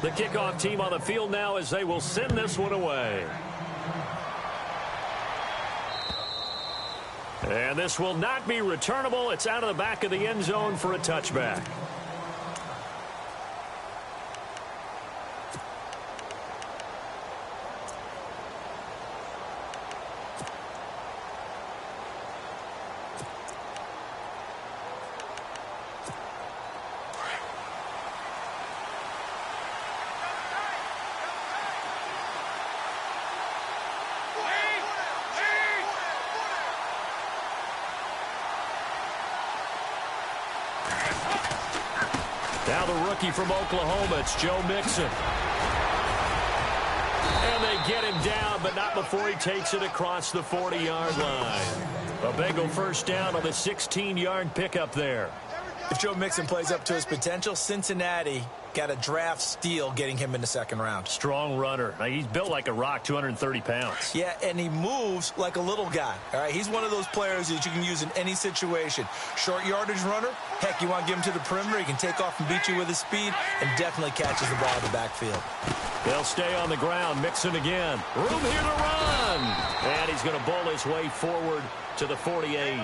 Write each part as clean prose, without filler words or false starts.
The kickoff team on the field now as they will send this one away. And this will not be returnable. It's out of the back of the end zone for a touchback. Now the rookie from Oklahoma, it's Joe Mixon. And they get him down, but not before he takes it across the 40-yard line. A Bengal first down on the 16-yard pickup there. If Joe Mixon plays up to his potential, Cincinnati got a draft steal getting him in the second round. Strong runner. Now, he's built like a rock, 230 pounds. Yeah, and he moves like a little guy. All right, he's one of those players that you can use in any situation. Short yardage runner. Heck, you want to give him to the perimeter. He can take off and beat you with his speed and definitely catches the ball in the backfield. They'll stay on the ground. Mixon again. Room here to run. And he's going to bowl his way forward to the 48.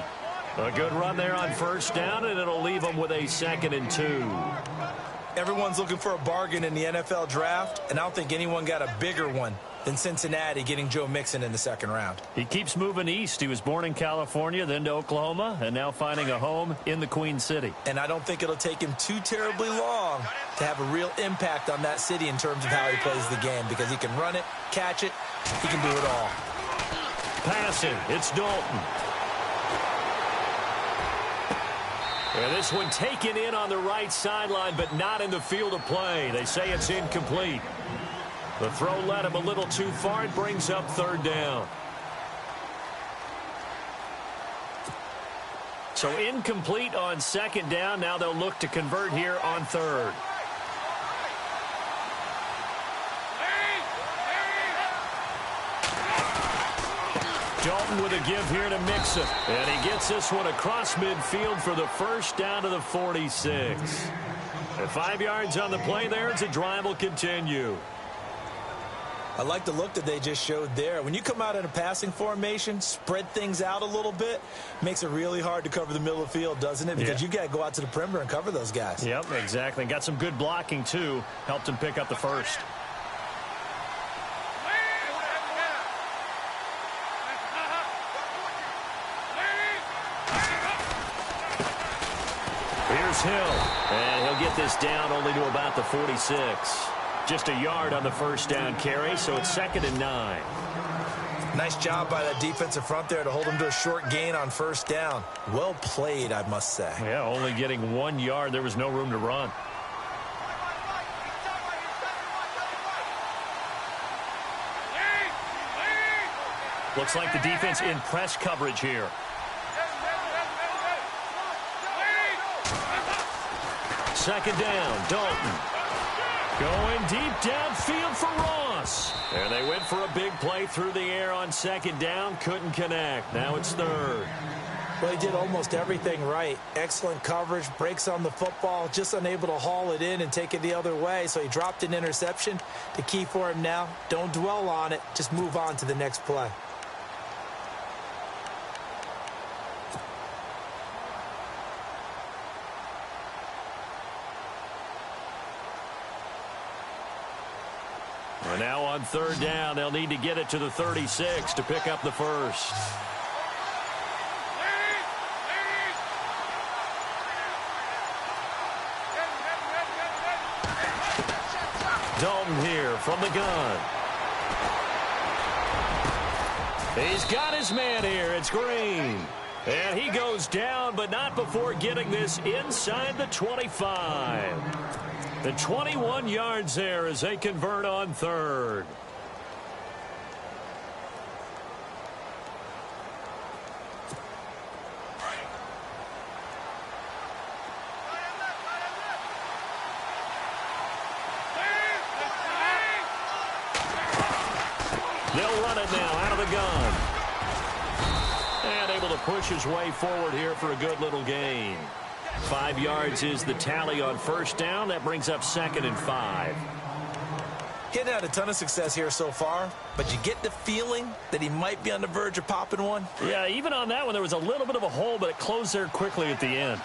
A good run there on first down, and it'll leave him with a 2nd and 2. Everyone's looking for a bargain in the NFL draft, and I don't think anyone got a bigger one than Cincinnati getting Joe Mixon in the second round. He keeps moving east. He was born in California, then to Oklahoma, and now finding a home in the Queen City. And I don't think it'll take him too terribly long to have a real impact on that city in terms of how he plays the game, because he can run it, catch it, he can do it all. Passing, it's Dalton. And this one taken in on the right sideline, but not in the field of play. They say it's incomplete. The throw led him a little too far. It brings up 3rd down. So incomplete on 2nd down. Now they'll look to convert here on 3rd. Dalton with a give here to Mixon. And he gets this one across midfield for the first down to the 46. And 5 yards on the play there as the drive will continue. I like the look that they just showed there. When you come out in a passing formation, spread things out a little bit, makes it really hard to cover the middle of the field, doesn't it? Because you've got to go out to the perimeter and cover those guys. Yep, exactly. Got some good blocking, too. Helped him pick up the first. Here's Hill, and he'll get this down only to about the 46. Just a yard on the first down carry, so it's 2nd and 9. Nice job by that defensive front there to hold him to a short gain on first down. Well played, I must say. Yeah, only getting 1 yard. There was no room to run. Looks like the defense in press coverage here. Second down, Dalton. Going deep downfield for Ross. And they went for a big play through the air on 2nd down. Couldn't connect. Now it's 3rd. Well, he did almost everything right. Excellent coverage, breaks on the football, just unable to haul it in and take it the other way. So he dropped an interception. The key for him now, don't dwell on it. Just move on to the next play. And now on 3rd down, they'll need to get it to the 36 to pick up the first. Dalton here from the gun. He's got his man here. It's Green. And he goes down, but not before getting this inside the 25. The 21 yards there as they convert on 3rd. They'll run it now out of the gun. And able to push his way forward here for a good little gain. 5 yards is the tally on first down. That brings up 2nd and 5. He hadn't had a ton of success here so far, but you get the feeling that he might be on the verge of popping one. Yeah, even on that one, there was a little bit of a hole, but it closed there quickly at the end.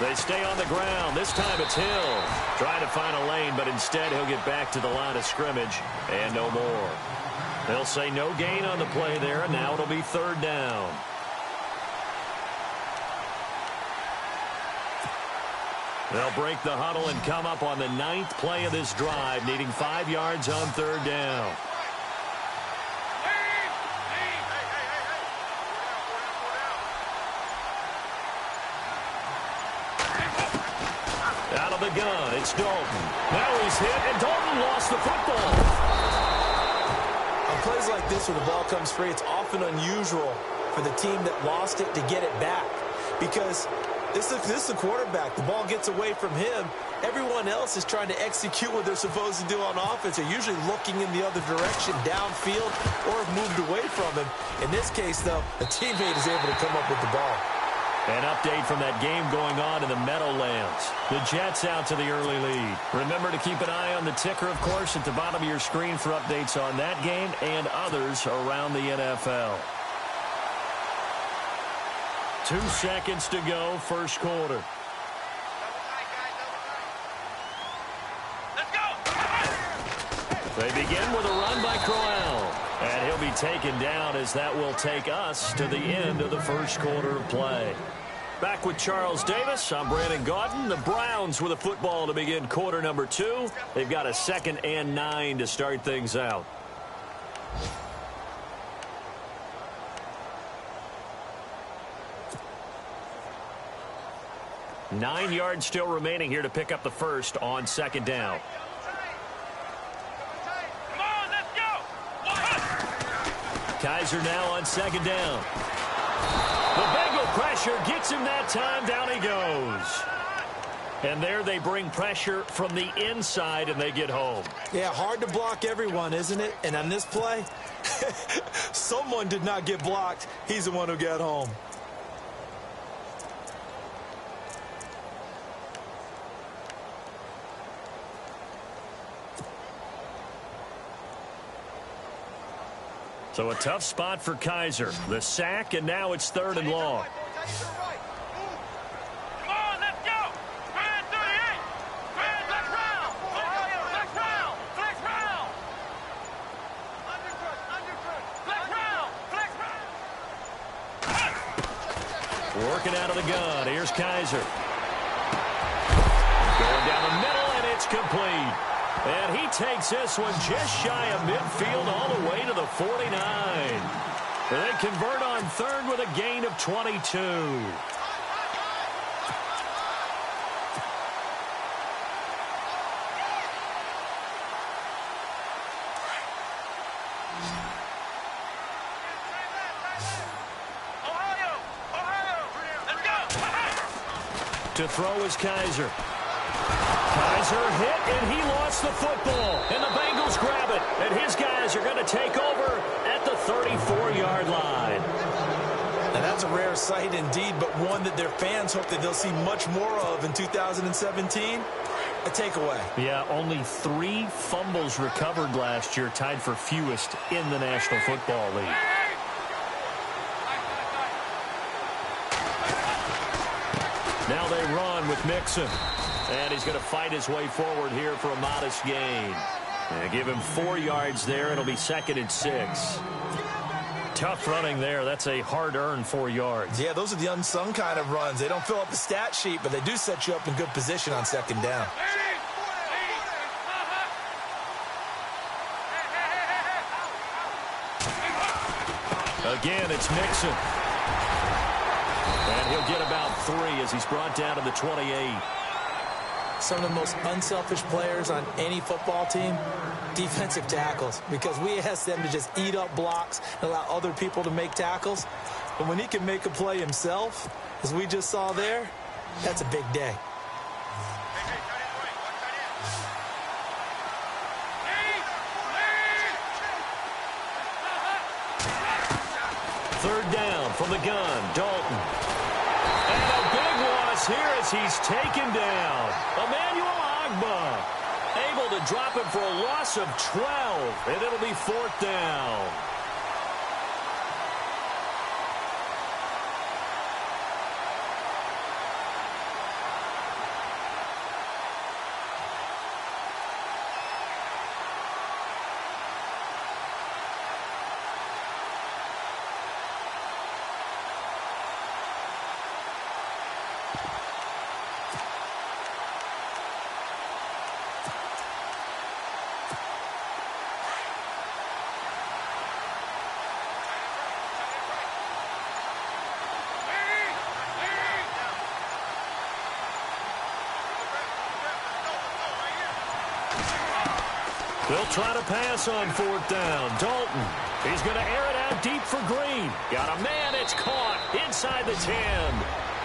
They stay on the ground. This time it's Hill. Trying to find a lane, but instead he'll get back to the line of scrimmage and no more. They'll say no gain on the play there, and now it'll be third down. They'll break the huddle and come up on the 9th play of this drive, needing 5 yards on third down. Out of the gun, it's Dalton. Now he's hit, and Dalton lost the football. On plays like this where the ball comes free, it's often unusual for the team that lost it to get it back because this is the quarterback. The ball gets away from him. Everyone else is trying to execute what they're supposed to do on offense. They're usually looking in the other direction, downfield, or have moved away from him. In this case, though, a teammate is able to come up with the ball. An update from that game going on in the Meadowlands. The Jets out to the early lead. Remember to keep an eye on the ticker, of course, at the bottom of your screen for updates on that game and others around the NFL. 2 seconds to go, first quarter. Let's go! They begin with a run by Crowell. And he'll be taken down as that will take us to the end of the first quarter of play. Back with Charles Davis, I'm Brandon Gaudin. The Browns with a football to begin quarter number 2. They've got a 2nd and 9 to start things out. Nine yards still remaining here to pick up the first on 2nd down. Come on, let's go! Kaiser now on 2nd down. The Bengal pressure gets him that time. Down he goes. And there they bring pressure from the inside, and they get home. Yeah, hard to block everyone, isn't it? And on this play, someone did not get blocked. He's the one who got home. So a tough spot for Kaiser. The sack, and now it's 3rd and long. Come on, let's go! Grand 38! Grand, flex round! Ohio, flex round! Flex round! Undercut! Flex round! Flex round! Working out of the gun. Here's Kaiser. Going down the middle, and it's complete. And he takes this one just shy of midfield all the way to the 49. They convert on 3rd with a gain of 22. Ohio, let's go! To throw is Kaiser. Kaiser hit, and he lost the football. And the Bengals grab it. And his guys are going to take over at the 34-yard line. Now, that's a rare sight indeed, but one that their fans hope that they'll see much more of in 2017. A takeaway. Yeah, only 3 fumbles recovered last year, tied for fewest in the National Football League. Now they run with Mixon. And he's going to fight his way forward here for a modest gain. And give him 4 yards there. It'll be 2nd and 6. Tough running there. That's a hard-earned 4 yards. Yeah, those are the unsung kind of runs. They don't fill up the stat sheet, but they do set you up in good position on 2nd down. Again, it's Mixon. And he'll get about 3 as he's brought down to the 28. Some of the most unselfish players on any football team, defensive tackles, because we ask them to just eat up blocks and allow other people to make tackles. But when he can make a play himself, as we just saw there, that's a big day. Third down from the gun, Dalton. And a big as he's taken down. Emmanuel Ogbah able to drop him for a loss of 12, and it'll be 4th down. They'll try to pass on 4th down. Dalton, he's going to air it out deep for Green. Got a man, it's caught inside the 10.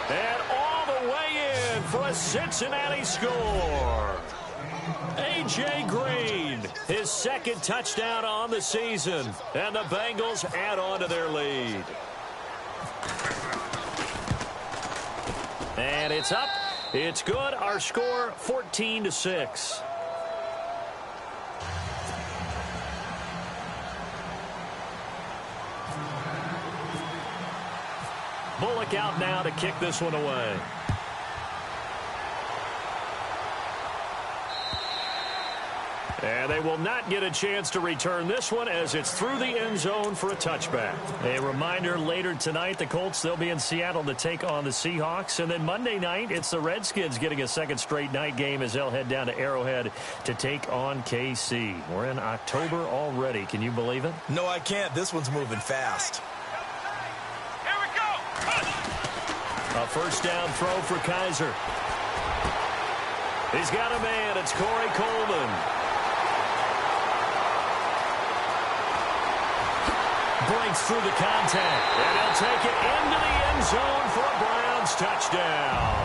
And all the way in for a Cincinnati score. A.J. Green, his 2nd touchdown on the season. And the Bengals add on to their lead. And it's up. It's good. Our score, 14-6. Bullock out now to kick this one away. And they will not get a chance to return this one as it's through the end zone for a touchback. A reminder, later tonight, the Colts, they'll be in Seattle to take on the Seahawks. And then Monday night, it's the Redskins getting a 2nd straight night game as they'll head down to Arrowhead to take on KC. We're in October already. Can you believe it? No, I can't. This one's moving fast. A 1st down throw for Kaiser. He's got a man. It's Corey Coleman. Breaks through the contact. And he'll take it into the end zone for a Browns touchdown.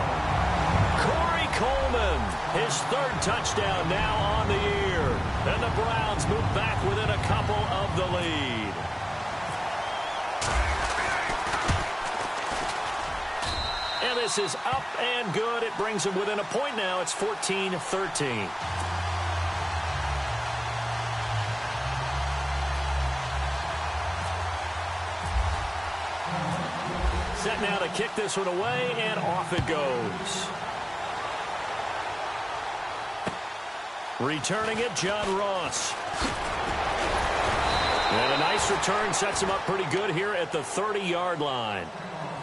Corey Coleman, his 3rd touchdown now on the year. And the Browns move back within a couple of the lead. And this is up and good. It brings them within a point now. It's 14-13. Set now to kick this one away, and off it goes. Returning it, John Ross. And a nice return sets him up pretty good here at the 30-yard line.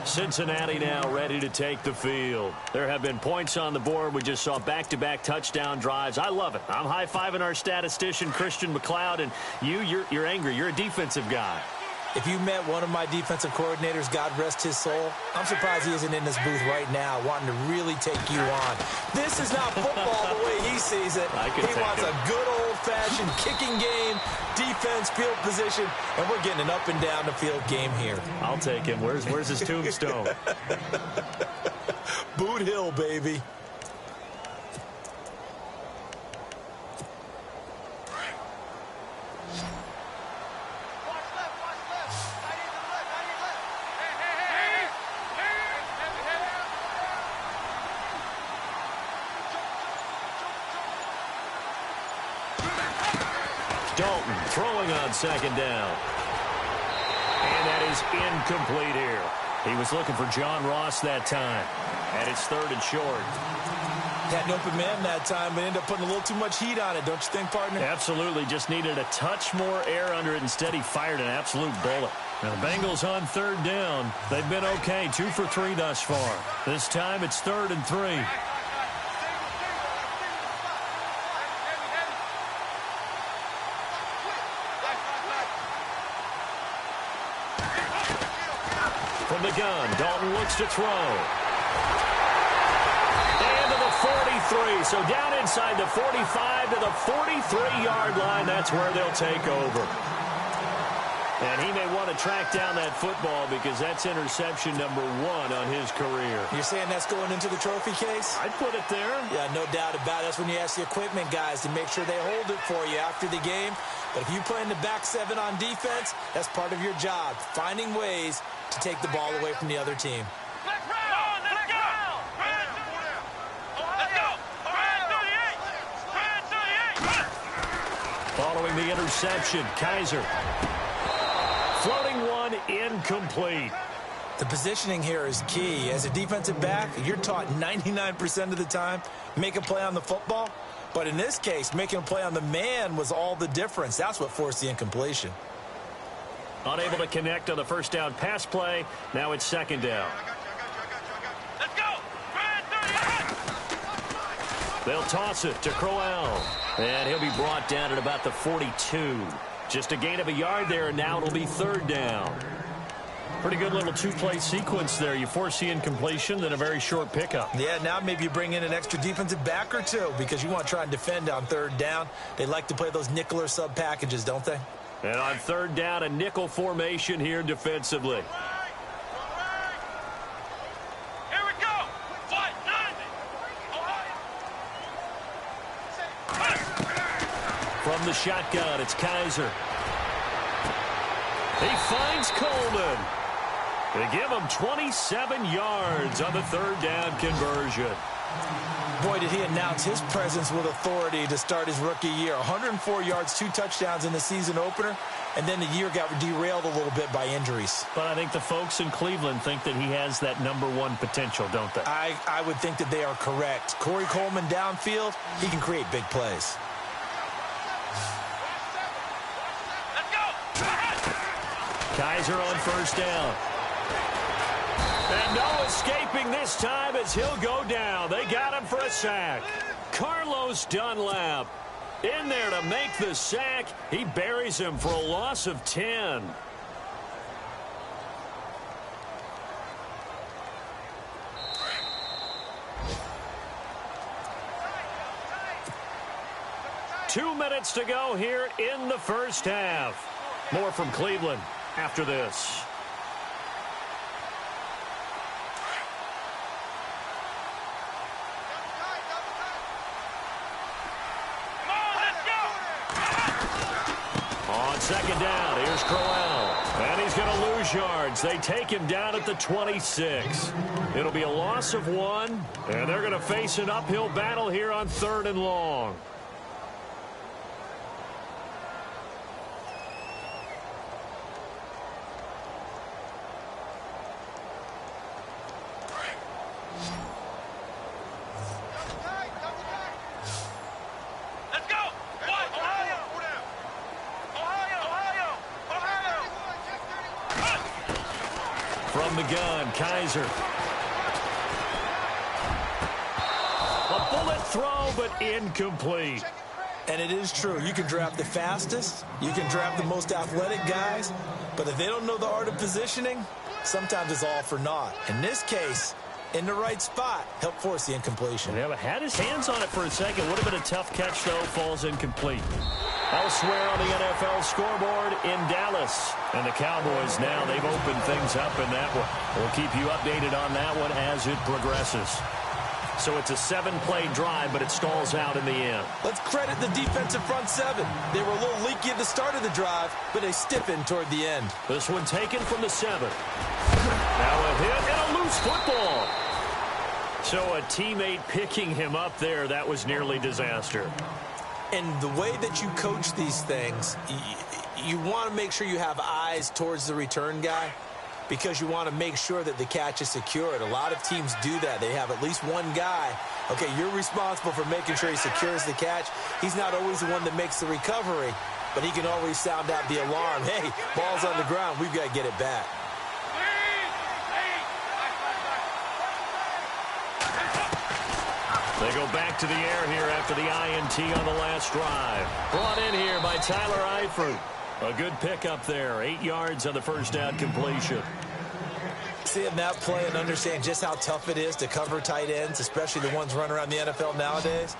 Cincinnati now ready to take the field. There have been points on the board. We just saw back-to-back touchdown drives. I love it. I'm high-fiving our statistician, Christian McLeod, and you're angry. You're a defensive guy. If you met one of my defensive coordinators, God rest his soul, I'm surprised he isn't in this booth right now wanting to really take you on. This is not football the way he sees it. He wants a good old-fashioned kicking game, defense, field position, and we're getting an up-and-down-the-field game here. I'll take him. Where's his tombstone? Boot Hill, baby. Dalton throwing on 2nd down. And that is incomplete here. He was looking for John Ross that time. And it's 3rd and short. Had an open man that time, but ended up putting a little too much heat on it, don't you think, partner? Absolutely. Just needed a touch more air under it. Instead, he fired an absolute bullet. Now, the Bengals on 3rd down. They've been okay. 2 for 3 thus far. This time, it's 3rd and 3. From the gun, Dalton looks to throw. And to the 43. So down inside the 45 to the 43-yard line. That's where they'll take over. And he may want to track down that football because that's interception number 1 on his career. You're saying that's going into the trophy case? I'd put it there. Yeah, no doubt about it. That's when you ask the equipment guys to make sure they hold it for you after the game. But if you play in the back 7 on defense, that's part of your job, finding ways to take the ball away from the other team. Let's go! throwing the interception. Kaiser. Floating one, incomplete. The positioning here is key. As a defensive back, you're taught 99% of the time, make a play on the football. But in this case, making a play on the man was all the difference. That's what forced the incompletion. Unable to connect on the first down pass play. Now it's second down. Let's go. They'll toss it to Crowell. And he'll be brought down at about the 42. Just a gain of a yard there, and now it'll be third down. Pretty good little two-play sequence there. You force the incompletion, then a very short pickup. Yeah, now maybe you bring in an extra defensive back or two because you want to try and defend on third down. They like to play those nickel or sub packages, don't they? And on third down, a nickel formation here defensively. Here we go. Fight. From the shotgun, it's Kaiser. He finds Coleman. They give him 27 yards on the third down conversion. Boy, did he announce his presence with authority to start his rookie year. 104 yards, 2 touchdowns in the season opener, and then the year got derailed a little bit by injuries. But I think the folks in Cleveland think that he has that #1 potential, don't they? I would think that they are correct. Corey Coleman downfield, he can create big plays. Let's go. Kaiser on first down. And no escaping this time as he'll go down. They got him for a sack. Carlos Dunlap in there to make the sack. He buries him for a loss of 10. Two minutes to go here in the first half. More from Cleveland after this. On second down, here's Crowell. And he's going to lose yards. They take him down at the 26. It'll be a loss of 1, and they're going to face an uphill battle here on third and long. From the gun, Kaiser. A bullet throw, but incomplete. And it is true. You can draft the fastest. You can draft the most athletic guys. But if they don't know the art of positioning, sometimes it's all for naught. In this case, in the right spot, helped force the incompletion. Yeah, but had his hands on it for a second. Would have been a tough catch, though. Falls incomplete. Elsewhere on the NFL scoreboard in Dallas. And the Cowboys now, they've opened things up in that one. We'll keep you updated on that one as it progresses. So it's a 7-play drive, but it stalls out in the end. Let's credit the defensive front 7. They were a little leaky at the start of the drive, but they stiffened toward the end. This one taken from the 7. Now a hit and a loose football. So a teammate picking him up there, that was nearly disaster. And the way that you coach these things, you want to make sure you have eyes towards the return guy because you want to make sure that the catch is secured. A lot of teams do that. They have at least one guy. Okay, you're responsible for making sure he secures the catch. He's not always the one that makes the recovery, but he can always sound out the alarm. Hey, ball's on the ground. We've got to get it back. They go back to the air here after the INT on the last drive. Brought in here by Tyler Eifert. A good pickup there. 8 yards on the first down completion. Seeing that play and understand just how tough it is to cover tight ends, especially the ones running around the NFL nowadays,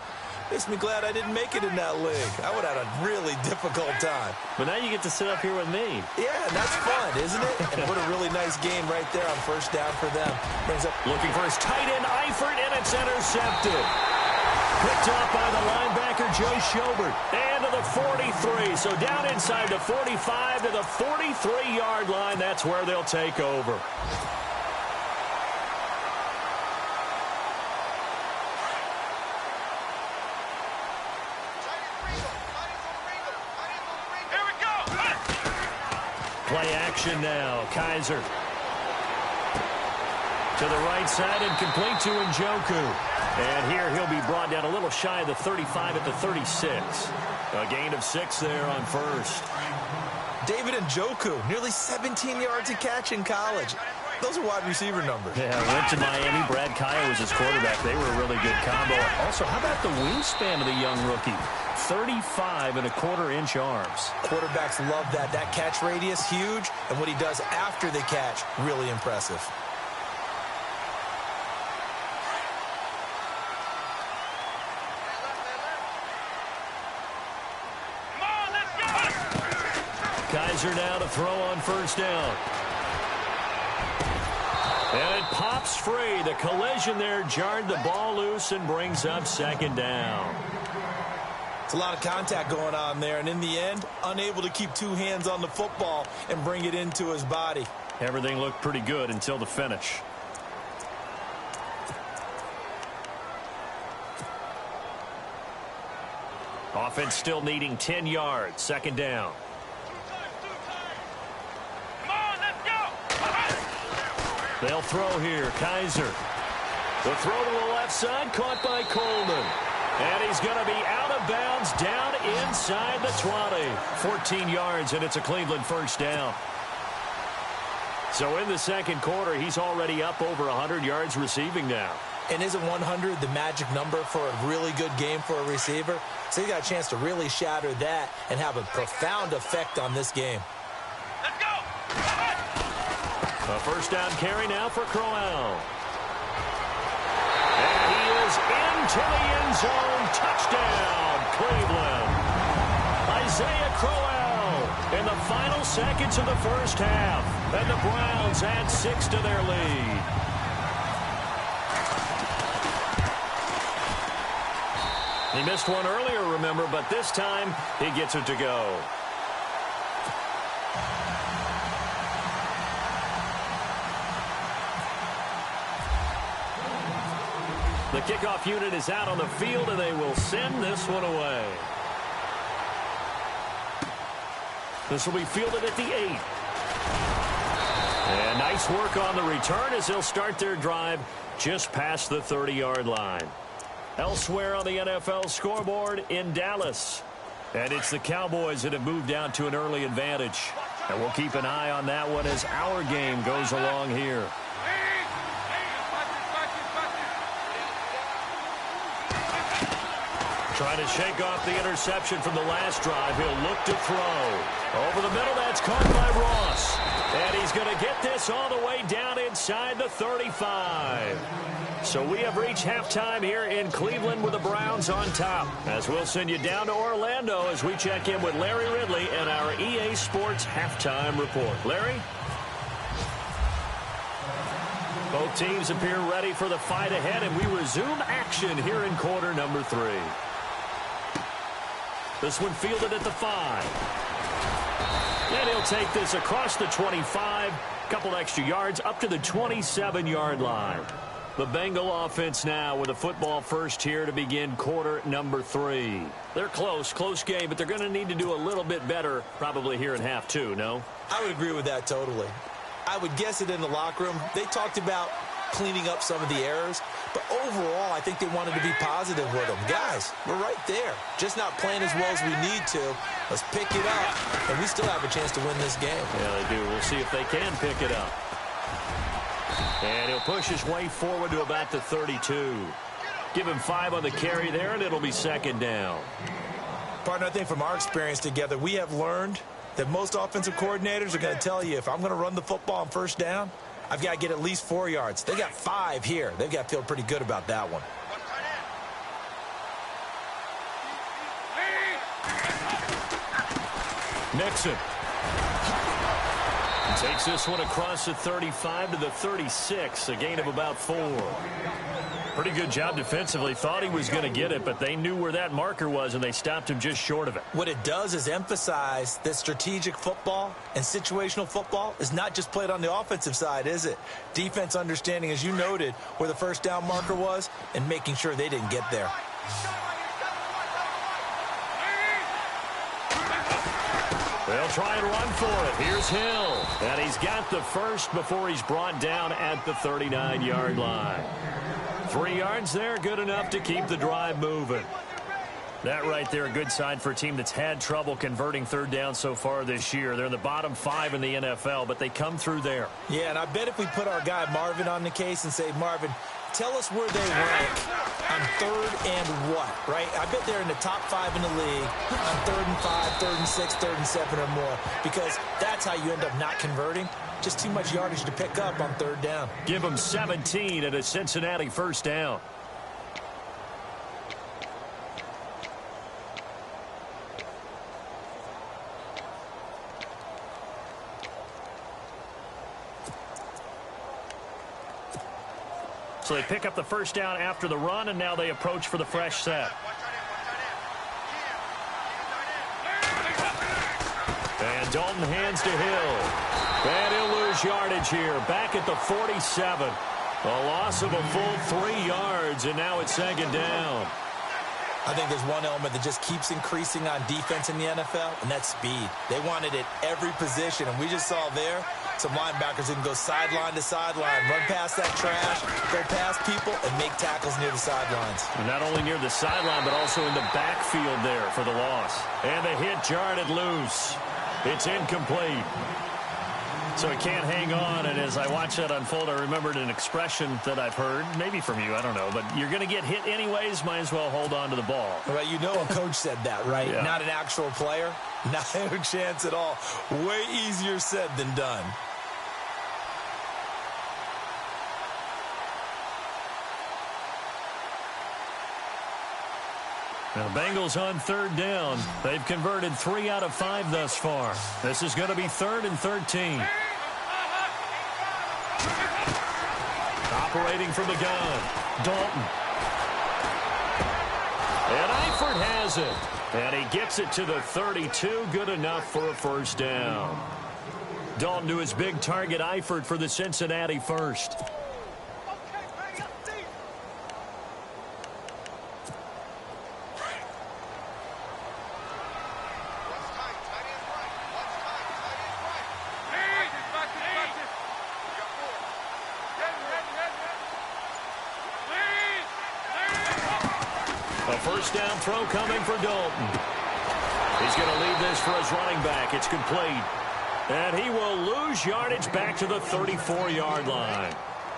makes me glad I didn't make it in that league. I would have had a really difficult time. But now you get to sit up here with me. Yeah, and that's fun, isn't it? And what a really nice game right there on first down for them. Brings up looking for his tight end, Eifert, and it's intercepted. Picked up by the linebacker, Joe Schobert. And to the 43. So down inside the 45 to the 43-yard line. That's where they'll take over. Play action now. Kaiser to the right side and complete to Njoku. And here he'll be brought down a little shy of the 35 at the 36. A gain of 6 there on first. David Njoku, nearly 17 yards a catch in college. Those are wide receiver numbers. Yeah, went to Miami. Brad Kyle was his quarterback. They were a really good combo. Also, how about the wingspan of the young rookie? 35.25-inch arms. Quarterbacks love that. That catch radius, huge. And what he does after the catch, really impressive. Kaiser now to throw on first down. And it pops free. The collision there jarred the ball loose and brings up second down. It's a lot of contact going on there, and in the end, unable to keep two hands on the football and bring it into his body. Everything looked pretty good until the finish. Offense still needing 10 yards. Second down. They'll throw here. Kaiser. The throw to the left side, caught by Coleman. And he's going to be out of bounds down inside the 20. 14 yards, and it's a Cleveland first down. So in the second quarter, he's already up over 100 yards receiving now. And isn't 100 the magic number for a really good game for a receiver? So he got a chance to really shatter that and have a profound effect on this game. Let's go! A first down carry now for Crowell. And he is into the end zone. Touchdown, Cleveland. Isaiah Crowell in the final seconds of the first half. And the Browns add 6 to their lead. He missed one earlier, remember, but this time he gets it to go. The kickoff unit is out on the field, and they will send this one away. This will be fielded at the 8. And nice work on the return as they'll start their drive just past the 30-yard line. Elsewhere on the NFL scoreboard in Dallas. And it's the Cowboys that have moved down to an early advantage. And we'll keep an eye on that one as our game goes along here. Trying to shake off the interception from the last drive. He'll look to throw. Over the middle, that's caught by Ross. And he's going to get this all the way down inside the 35. So we have reached halftime here in Cleveland with the Browns on top. As we'll send you down to Orlando as we check in with Larry Ridley and our EA Sports halftime report. Larry? Both teams appear ready for the fight ahead, and we resume action here in quarter number 3. This one fielded at the 5. And he'll take this across the 25. Couple extra yards up to the 27-yard line. The Bengal offense now with a football first here to begin quarter number 3. They're close game, but they're going to need to do a little bit better probably here in half 2, no? I would agree with that totally. I would guess it in the locker room. They talked about cleaning up some of the errors, but overall, I think they wanted to be positive with them. Guys, we're right there. Just not playing as well as we need to. Let's pick it up, and we still have a chance to win this game. Yeah, they do. We'll see if they can pick it up. And he'll push his way forward to about the 32. Give him 5 on the carry there, and it'll be second down. Partner, I think from our experience together, we have learned that most offensive coordinators are going to tell you, if I'm going to run the football on first down, I've got to get at least 4 yards. They got 5 here. They've got to feel pretty good about that one. Nixon takes this one across the 35 to the 36, a gain of about 4. Pretty good job defensively. Thought he was going to get it, but they knew where that marker was, and they stopped him just short of it. What it does is emphasize that strategic football and situational football is not just played on the offensive side, is it? Defense understanding, as you noted, where the first down marker was and making sure they didn't get there. They'll try and run for it. Here's Hill. And he's got the first before he's brought down at the 39-yard line. 3 yards there, good enough to keep the drive moving. That right there, a good sign for a team that's had trouble converting third down so far this year. They're in the bottom 5 in the NFL, but they come through there. Yeah, and I bet if we put our guy Marvin on the case and say, Marvin, tell us where they rank on third and what, right? I bet they're in the top 5 in the league on 3rd and 5, 3rd and 6, 3rd and 7 or more, because that's how you end up not converting. Just too much yardage to pick up on third down. Give them 17 at a Cincinnati first down. So they pick up the first down after the run, and now they approach for the fresh set. And Dalton hands to Hill. And he'll lose yardage here. Back at the 47. A loss of a full 3 yards, and now it's second down. I think there's one element that just keeps increasing on defense in the NFL, and that's speed. They want it at every position, and we just saw there some linebackers who can go sideline to sideline, run past that trash, go past people, and make tackles near the sidelines. And not only near the sideline, but also in the backfield there for the loss. And the hit jarred it loose. It's incomplete. So he can't hang on, and as I watch that unfold, I remembered an expression that I've heard, maybe from you, I don't know, but you're going to get hit anyways, might as well hold on to the ball. Well, you know a coach said that, right? Yeah. Not an actual player. Not a chance at all. Way easier said than done. Now, Bengals on third down. They've converted 3 out of 5 thus far. This is going to be 3rd and 13. Operating from the gun, Dalton. And Eifert has it. And he gets it to the 32. Good enough for a first down. Dalton to his big target, Eifert, for the Cincinnati first. A first down throw coming for Dalton. He's going to lead this for his running back. It's complete. And he will lose yardage back to the 34-yard line.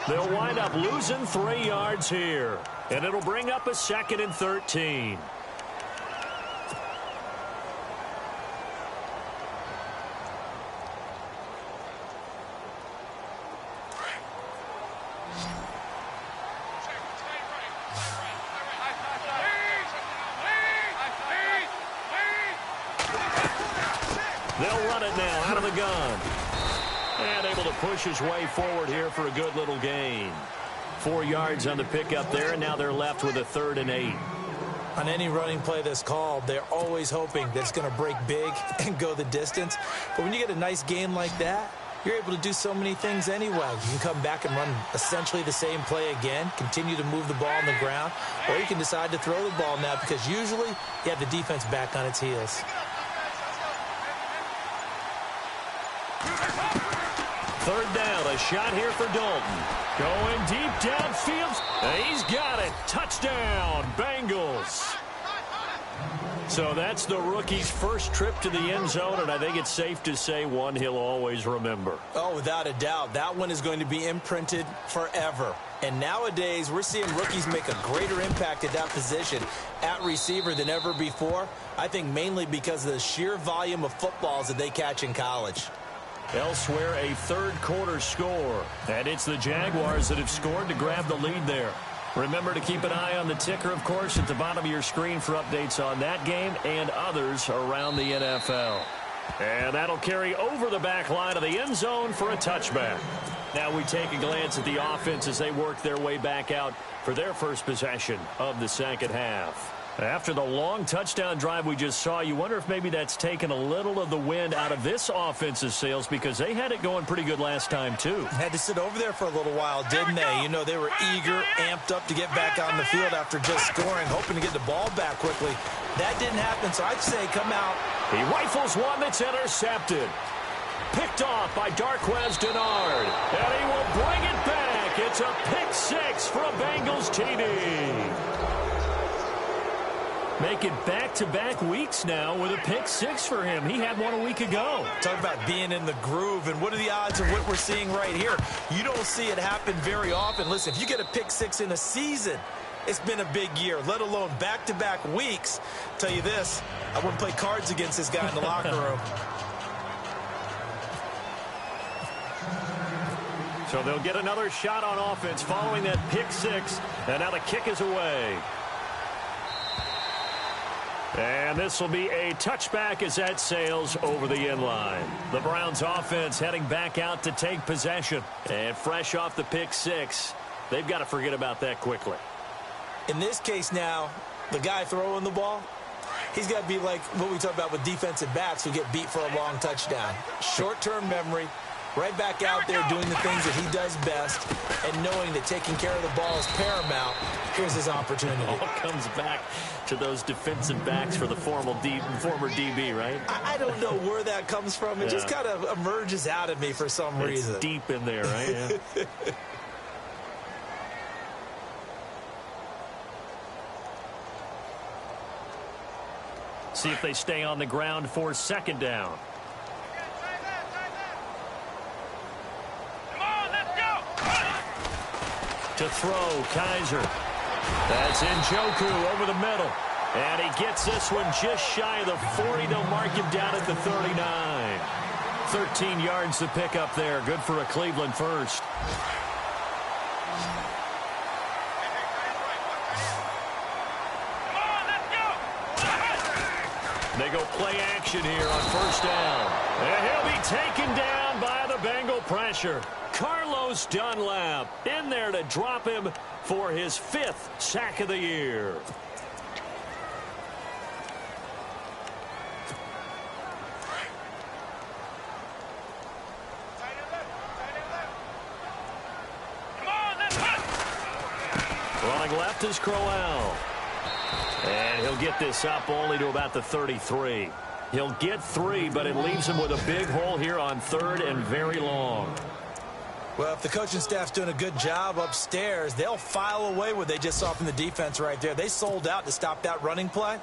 They'll wind up losing 3 yards here. And it'll bring up a 2nd and 13. They'll run it now out of the gun. And able to push his way forward here for a good little gain. 4 yards on the pickup there, and now they're left with a 3rd and 8. On any running play that's called, they're always hoping that it's going to break big and go the distance. But when you get a nice gain like that, you're able to do so many things anyway. You can come back and run essentially the same play again, continue to move the ball on the ground, or you can decide to throw the ball now because usually you have the defense back on its heels. Third down, a shot here for Dalton. Going deep downfield. He's got it. Touchdown, Bengals. So that's the rookie's first trip to the end zone, and I think it's safe to say one he'll always remember. Oh, without a doubt. That one is going to be imprinted forever. And nowadays, we're seeing rookies make a greater impact at that position at receiver than ever before. I think mainly because of the sheer volume of footballs that they catch in college. Elsewhere, a third-quarter score. And it's the Jaguars that have scored to grab the lead there. Remember to keep an eye on the ticker, of course, at the bottom of your screen for updates on that game and others around the NFL. And that'll carry over the back line of the end zone for a touchback. Now we take a glance at the offense as they work their way back out for their first possession of the second half. After the long touchdown drive we just saw, you wonder if maybe that's taken a little of the wind out of this offense's sails because they had it going pretty good last time, too. Had to sit over there for a little while, didn't they? You know, they were eager, amped up to get back on the field after just scoring, hoping to get the ball back quickly. That didn't happen, so I'd say come out He rifles one that's intercepted. Picked off by Darquez Denard. And he will bring it back. It's a pick six for a Bengals TD. Make it back-to-back weeks now with a pick six for him. He had one a week ago. Talk about being in the groove, and what are the odds of what we're seeing right here? You don't see it happen very often. Listen, if you get a pick six in a season, it's been a big year, let alone back-to-back weeks. Tell you this, I wouldn't play cards against this guy in the locker room. So they'll get another shot on offense following that pick six, and now the kick is away. And this will be a touchback as that sails over the end line. The Browns offense heading back out to take possession. And fresh off the pick six, they've got to forget about that quickly. In this case now, the guy throwing the ball, he's got to be like what we talk about with defensive backs who get beat for a long touchdown. Short-term memory, right back out there doing the things that he does best, and knowing that taking care of the ball is paramount. Here's his opportunity. All comes back to those defensive backs for the former DB, right? I don't know where that comes from. It just kind of emerges out of me for some reason. It's deep in there, right? Yeah. See if they stay on the ground for second down. Come on, let's go. To throw, Kaiser. That's Njoku over the middle. And he gets this one just shy of the 40. They'll mark him down at the 39. 13 yards to pick up there. Good for a Cleveland first. Come on, let's go. They go play action here on first down. And he'll be taken down by the Bengal pressure. Carlos Dunlap in there to drop him for his 5th sack of the year. Running left is Crowell. And he'll get this up only to about the 33. He'll get 3, but it leaves him with a big hole here on 3rd and very long. Well, if the coaching staff's doing a good job upstairs, they'll file away what they just saw from the defense right there. They sold out to stop that running play.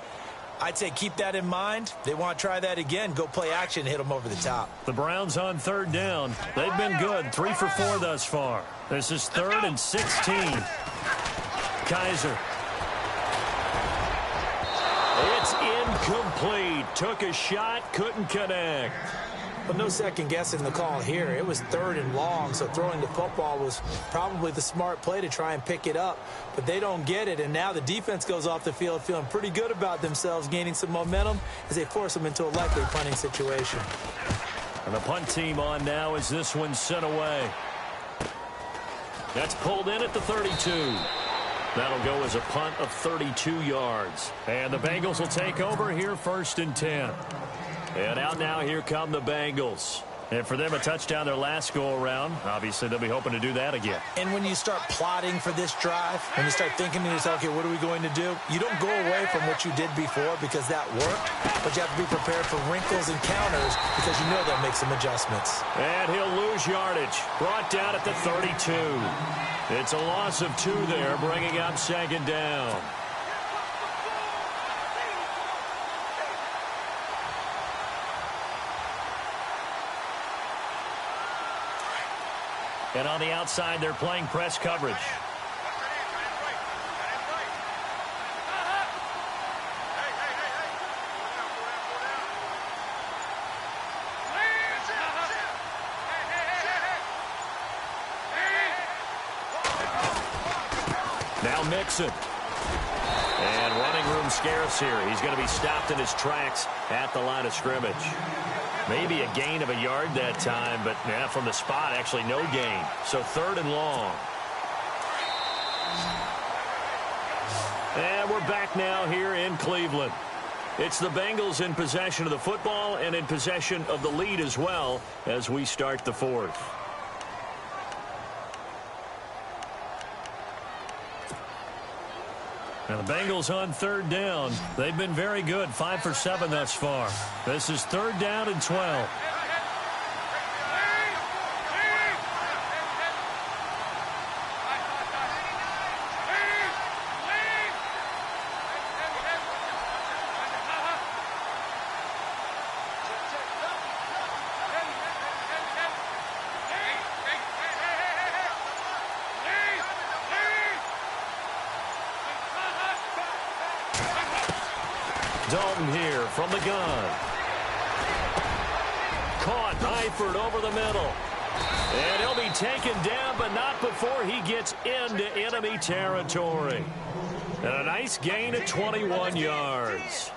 I'd say keep that in mind. They want to try that again. Go play action, hit them over the top. The Browns on 3rd down. They've been good. 3 for 4 thus far. This is 3rd and 16. Kaiser. It's incomplete. Took a shot, couldn't connect. But no second guessing the call here. It was 3rd and long, so throwing the football was probably the smart play to try and pick it up. But they don't get it, and now the defense goes off the field feeling pretty good about themselves, gaining some momentum as they force them into a likely punting situation. And the punt team on now as this one's sent away. That's pulled in at the 32. That'll go as a punt of 32 yards. And the Bengals will take over here 1st and 10. And out now, here come the Bengals. And for them, a touchdown their last go-around. Obviously, they'll be hoping to do that again. And when you start plotting for this drive, when you start thinking to yourself, okay, what are we going to do? You don't go away from what you did before because that worked, but you have to be prepared for wrinkles and counters because you know they'll make some adjustments. And he'll lose yardage. Brought down at the 32. It's a loss of 2 there, bringing up 2nd down. And on the outside, they're playing press coverage. Now Mixon. And running room scarce here. He's going to be stopped in his tracks at the line of scrimmage. Maybe a gain of a yard that time, but from the spot, actually no gain. So 3rd and long. And we're back now here in Cleveland. It's the Bengals in possession of the football and in possession of the lead as well as we start the 4th. And the Bengals on third down. They've been very good, 5 for 7 thus far. This is third down and 12. Dalton here from the gun. Caught, Eifert over the middle. And he'll be taken down, but not before he gets into enemy territory. And a nice gain of 21 yards.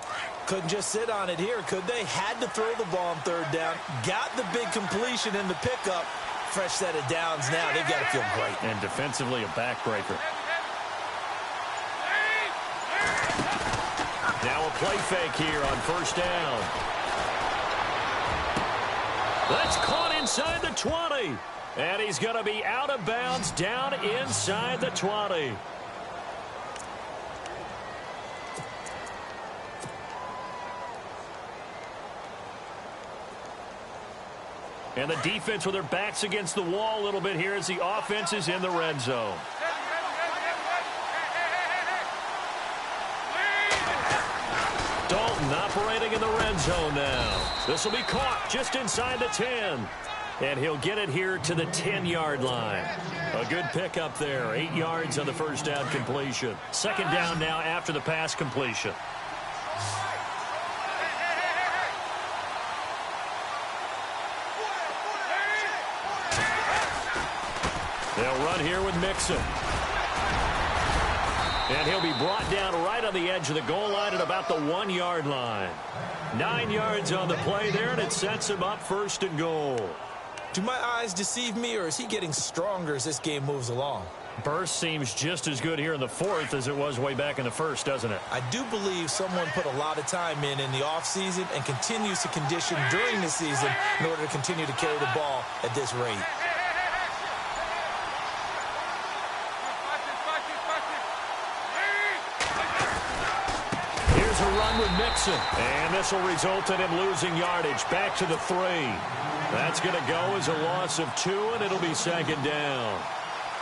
Couldn't just sit on it here, could they? Had to throw the ball on third down. Got the big completion in the pickup. Fresh set of downs now. They've got to feel great. And defensively, a backbreaker. Now a play fake here on first down. That's caught inside the 20. And he's going to be out of bounds down inside the 20. And the defense with their backs against the wall a little bit here as the offense is in the red zone. Dalton operating in the red zone now. This will be caught just inside the 10. And he'll get it here to the 10-yard line. A good pickup there. 8 yards on the first down completion. Second down now after the pass completion. They'll run here with Mixon. And he'll be brought down right on the edge of the goal line at about the 1-yard line. 9 yards on the play there, and it sets him up first and goal. Do my eyes deceive me, or is he getting stronger as this game moves along? Burst seems just as good here in the fourth as it was way back in the first, doesn't it? I do believe someone put a lot of time in the offseason and continues to condition during the season in order to continue to carry the ball at this rate. Here's a run with Mixon. And this will result in him losing yardage. Back to the 3. That's going to go as a loss of 2, and it'll be second down.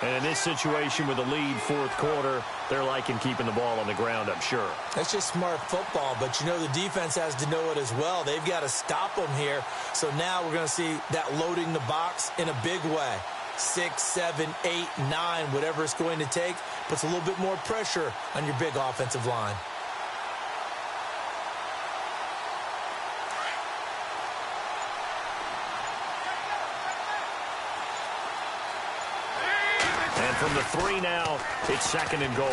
And in this situation with the lead fourth quarter, they're liking keeping the ball on the ground, I'm sure. That's just smart football, but you know the defense has to know it as well. They've got to stop them here. So now we're going to see that loading the box in a big way. 6, 7, 8, 9, whatever it's going to take, puts a little bit more pressure on your big offensive line. From the 3 now, it's second and goal.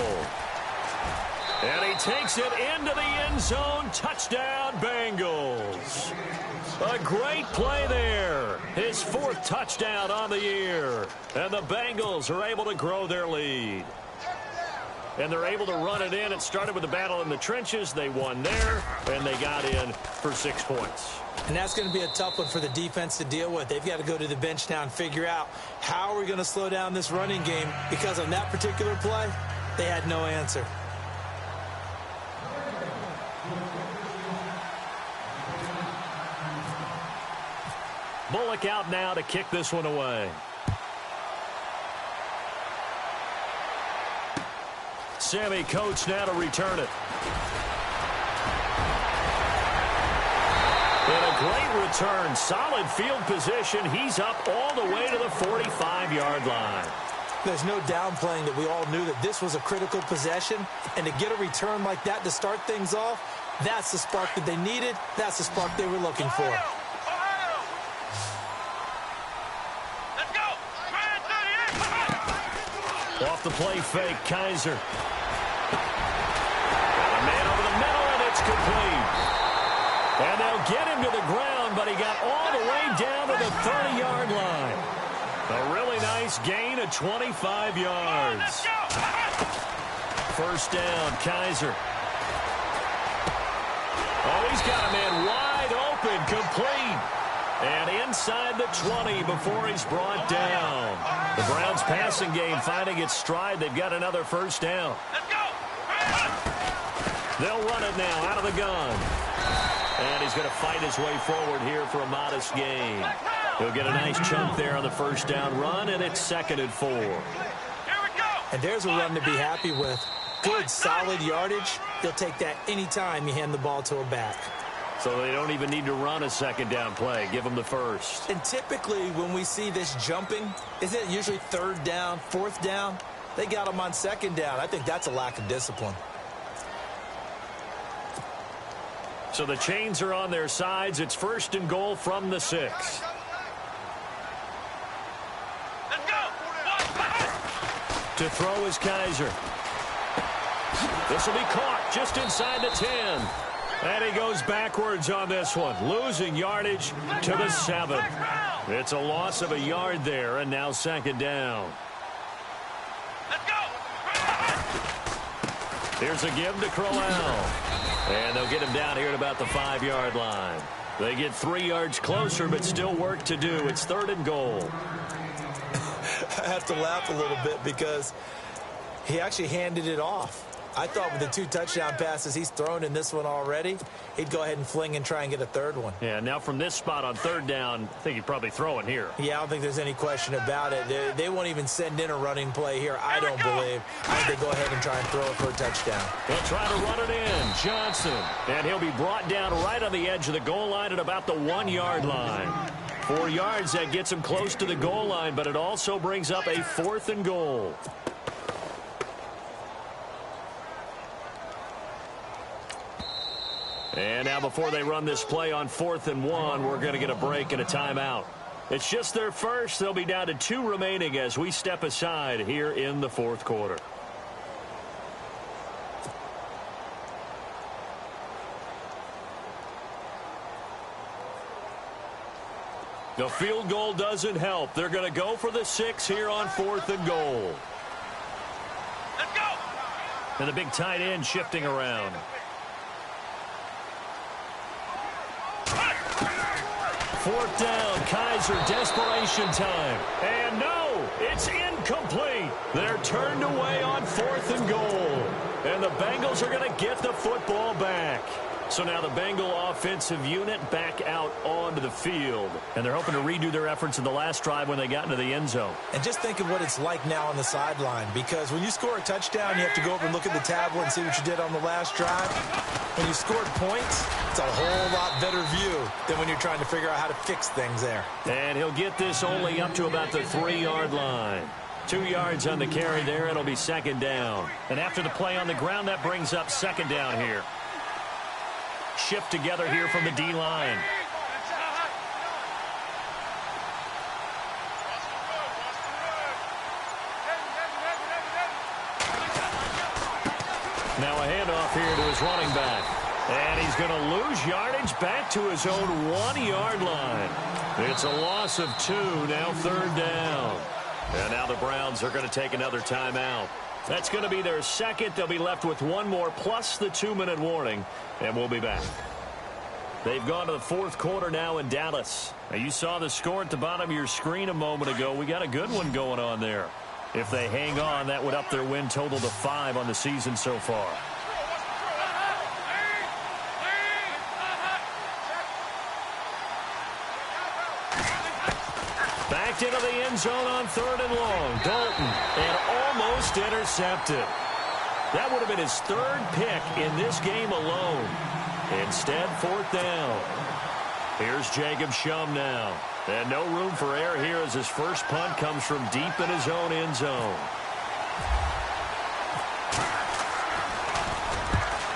And he takes it into the end zone. Touchdown, Bengals. A great play there. His 4th touchdown on the year. And the Bengals are able to grow their lead. And they're able to run it in. It started with the battle in the trenches. They won there, and they got in for 6 points. And that's going to be a tough one for the defense to deal with. They've got to go to the bench now and figure out how are we going to slow down this running game, because on that particular play, they had no answer. Bullock out now to kick this one away. Sammy Coates now to return it. And a great return. Solid field position. He's up all the way to the 45-yard line. There's no downplaying that we all knew that this was a critical possession. And to get a return like that to start things off, that's the spark that they needed. That's the spark they were looking for. Let's go. Off the play fake, Kaiser. A man over the middle, and it's complete. And they'll get him to the ground, but he got all the way down to the 30-yard line. A really nice gain of 25 yards. First down, Kaiser. Oh, he's got a man wide open, complete. And inside the 20 before he's brought down. The Browns passing game finding its stride. They've got another first down. Let's go. They'll run it now out of the gun. And he's going to fight his way forward here for a modest gain. He'll get a nice chunk there on the first down run, and it's 2nd and 4. Here we go. And there's a run to be happy with. Good, solid yardage. He'll take that anytime you hand the ball to a back. So they don't even need to run a 2nd down play. Give them the first. And typically when we see this jumping, isn't it usually 3rd down, 4th down? They got him on 2nd down. I think that's a lack of discipline. So the chains are on their sides. It's 1st and goal from the 6. Let's go. To throw is Kaiser. This will be caught just inside the 10. And he goes backwards on this one, losing yardage to the 7. It's a loss of a yard there, and now 2nd down. Let's go. Here's a give to Crowell. And they'll get him down here at about the 5-yard line. They get 3 yards closer, but still work to do. It's 3rd and goal. I have to laugh a little bit because he actually handed it off. I thought with the 2 touchdown passes he's thrown in this one already, he'd go ahead and fling and try and get a 3rd one. Yeah, now from this spot on 3rd down, I think he'd probably throw it here. Yeah, I don't think there's any question about it. They won't even send in a running play here, I don't believe. I think they go ahead and try and throw it for a touchdown. They'll try to run it in. Johnson. And he'll be brought down right on the edge of the goal line at about the 1-yard line. 4 yards, that gets him close to the goal line, but it also brings up a 4th and goal. And now before they run this play on 4th and 1, we're going to get a break and a timeout. It's just their first. They'll be down to 2 remaining as we step aside here in the 4th quarter. The field goal doesn't help. They're going to go for the 6 here on 4th and goal. Let's go. And the big tight end shifting around. 4th down, Kaiser, desperation time. And no, it's incomplete. They're turned away on 4th and goal. And the Bengals are going to get the football back. So now the Bengal offensive unit back out onto the field. And they're hoping to redo their efforts in the last drive when they got into the end zone. And just think of what it's like now on the sideline, because when you score a touchdown, you have to go over and look at the tablet and see what you did on the last drive. When you scored points, it's a whole lot better view than when you're trying to figure out how to fix things there. And he'll get this only up to about the 3-yard line. 2 yards on the carry there. It'll be 2nd down. And after the play on the ground, that brings up 2nd down here. Shift together here from the D-line. Now a handoff here to his running back. And he's going to lose yardage back to his own 1-yard line. It's a loss of 2, now 3rd down. And now the Browns are going to take another timeout. That's going to be their 2nd. They'll be left with 1 more plus the 2-minute warning. And we'll be back. They've gone to the 4th quarter now in Dallas. Now you saw the score at the bottom of your screen a moment ago. We got a good one going on there. If they hang on, that would up their win total to 5 on the season so far. Backed into the end zone on 3rd and long. Dalton, and almost intercepted. That would have been his 3rd pick in this game alone. Instead, 4th down. Here's Jacob Shum now. And no room for error here as his first punt comes from deep in his own end zone.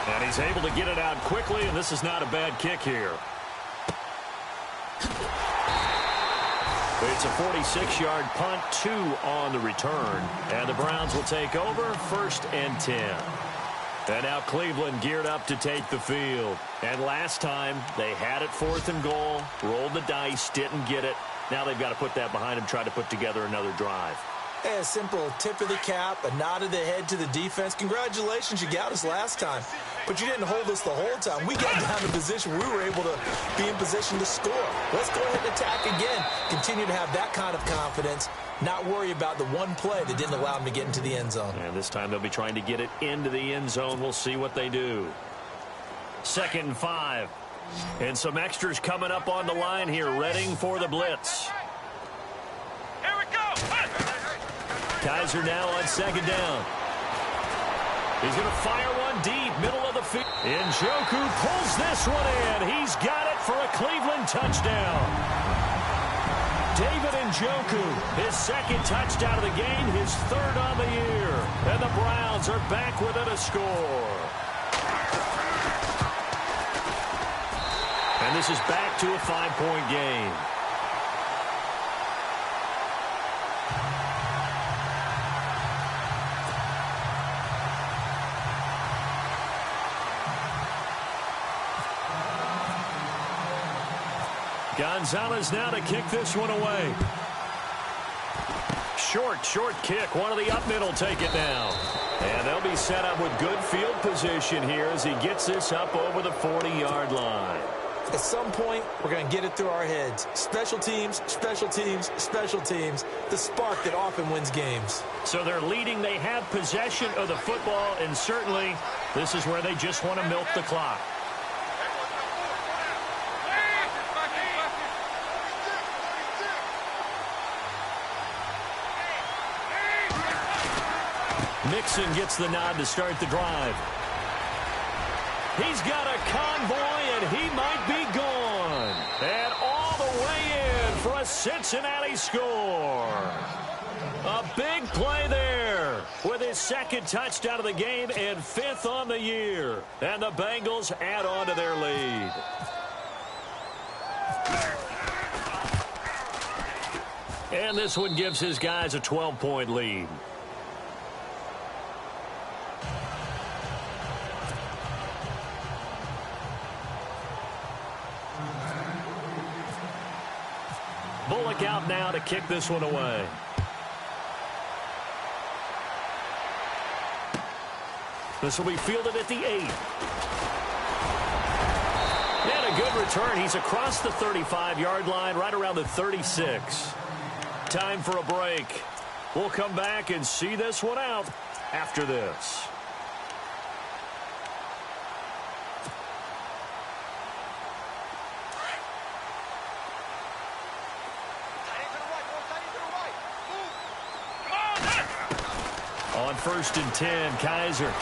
And he's able to get it out quickly, and this is not a bad kick here. It's a 46-yard punt, 2 on the return. And the Browns will take over, 1st and 10. And now Cleveland geared up to take the field. And last time, they had it 4th and goal, rolled the dice, didn't get it. Now they've got to put that behind them, try to put together another drive. Hey, a simple tip of the cap, a nod of the head to the defense. Congratulations, you got us last time. But you didn't hold us the whole time. We got down to position. We were able to be in position to score. Let's go ahead and attack again. Continue to have that kind of confidence. not worry about the one play that didn't allow him to get into the end zone. And this time they'll be trying to get it into the end zone. We'll see what they do. 2nd and 5. And some extras coming up on the line here, readying for the blitz. Here we go. Kaiser now on 2nd down. He's going to fire one deep, middle of the field. Njoku pulls this one in. He's got it for a Cleveland touchdown. David Njoku, his 2nd touchdown of the game, his 3rd on the year. And the Browns are back within a score. And this is back to a 5-point game. Gonzalez now to kick this one away. Short kick. One of the up middle take it now. And they'll be set up with good field position here as he gets this up over the 40-yard line. At some point, we're going to get it through our heads. Special teams, special teams, special teams. The spark that often wins games. So they're leading. They have possession of the football, and certainly this is where they just want to milk the clock. Mixon gets the nod to start the drive. He's got a convoy, and he might be gone. And all the way in for a Cincinnati score. A big play there with his 2nd touchdown of the game and 5th on the year. And the Bengals add on to their lead. And this one gives his guys a 12-point lead. Bullock out now to kick this one away. This will be fielded at the 8. And a good return. He's across the 35-yard line, right around the 36. Time for a break. We'll come back and see this one out after this. On 1st and 10, Kaiser. The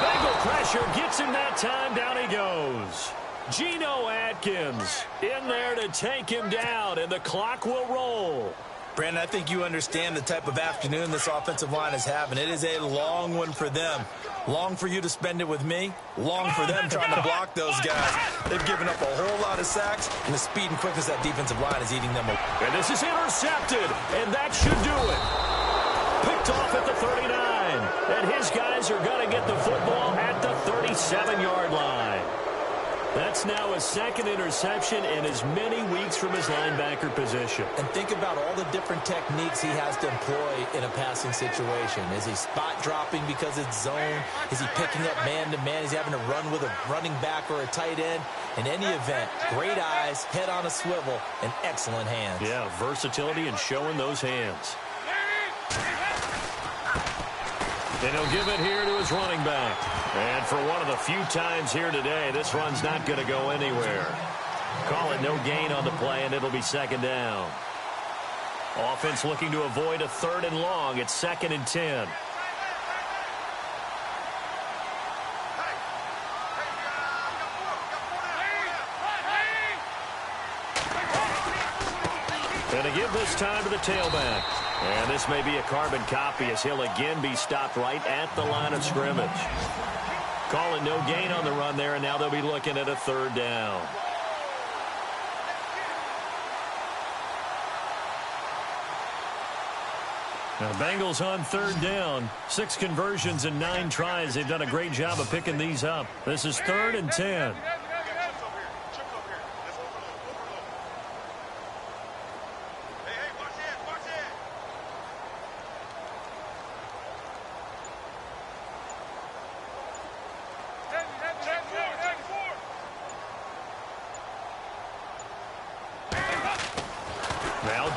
Bengal pressure gets him that time. Down he goes. Geno Atkins in there to take him down, and the clock will roll. Brandon, I think you understand the type of afternoon this offensive line is having. It is a long one for them. Long for you to spend it with me. Long for them trying to block those guys. They've given up a whole lot of sacks, and the speed and quickness of that defensive line is eating them away. And this is intercepted, and that should do it. Picked off at the 39, and his guys are going to get the football at the 37-yard line. That's now a 2nd interception in as many weeks from his linebacker position. And think about all the different techniques he has to employ in a passing situation. Is he spot dropping because it's zone? Is he picking up man-to-man? Is he having to run with a running back or a tight end? In any event, great eyes, head on a swivel, and excellent hands. Yeah, versatility and showing those hands. And he'll give it here to his running back. And for one of the few times here today, this run's not going to go anywhere. Call it no gain on the play, and it'll be 2nd down. Offense looking to avoid a 3rd and long. It's 2nd and 10. And to give this time to the tailback. And this may be a carbon copy as he'll again be stopped right at the line of scrimmage. Call it no gain on the run there, and now they'll be looking at a 3rd down. Now, the Bengals on 3rd down. 6 conversions and 9 tries. They've done a great job of picking these up. This is 3rd and 10.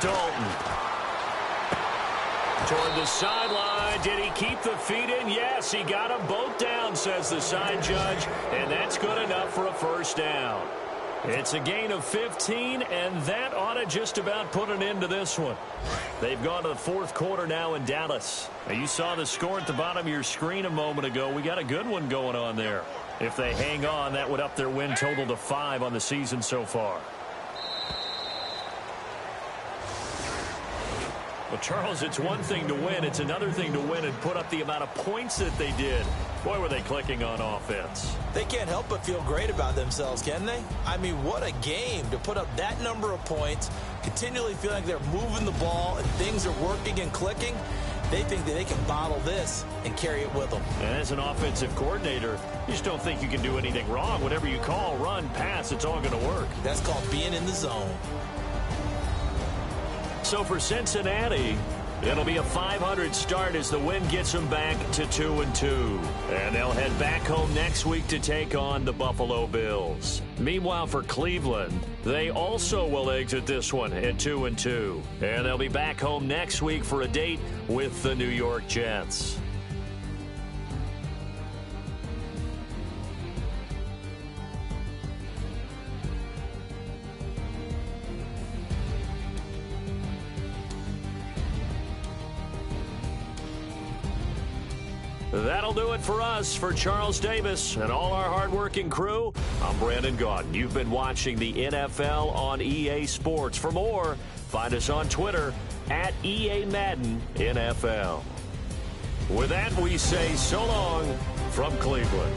Dalton. Toward the sideline. Did he keep the feet in? Yes, he got them both down, says the side judge. And that's good enough for a first down. It's a gain of 15, and that ought to just about put an end to this one. They've gone to the fourth quarter now in Dallas. Now, you saw the score at the bottom of your screen a moment ago. We got a good one going on there. If they hang on, that would up their win total to 5 on the season so far. Well, Charles, it's one thing to win. It's another thing to win and put up the amount of points that they did. Boy, were they clicking on offense. They can't help but feel great about themselves, can they? I mean, what a game to put up that number of points, continually feeling like they're moving the ball and things are working and clicking. They think that they can bottle this and carry it with them. And as an offensive coordinator, you just don't think you can do anything wrong. Whatever you call, run, pass, it's all going to work. That's called being in the zone. So for Cincinnati, it'll be a 500 start as the win gets them back to 2-2. And they'll head back home next week to take on the Buffalo Bills. Meanwhile, for Cleveland, they also will exit this one at 2-2. And they'll be back home next week for a date with the New York Jets. That'll do it for us. For Charles Davis and all our hardworking crew, I'm Brandon Gaudin. You've been watching the NFL on EA Sports. For more, find us on Twitter at EA Madden NFL. With that, we say so long from Cleveland.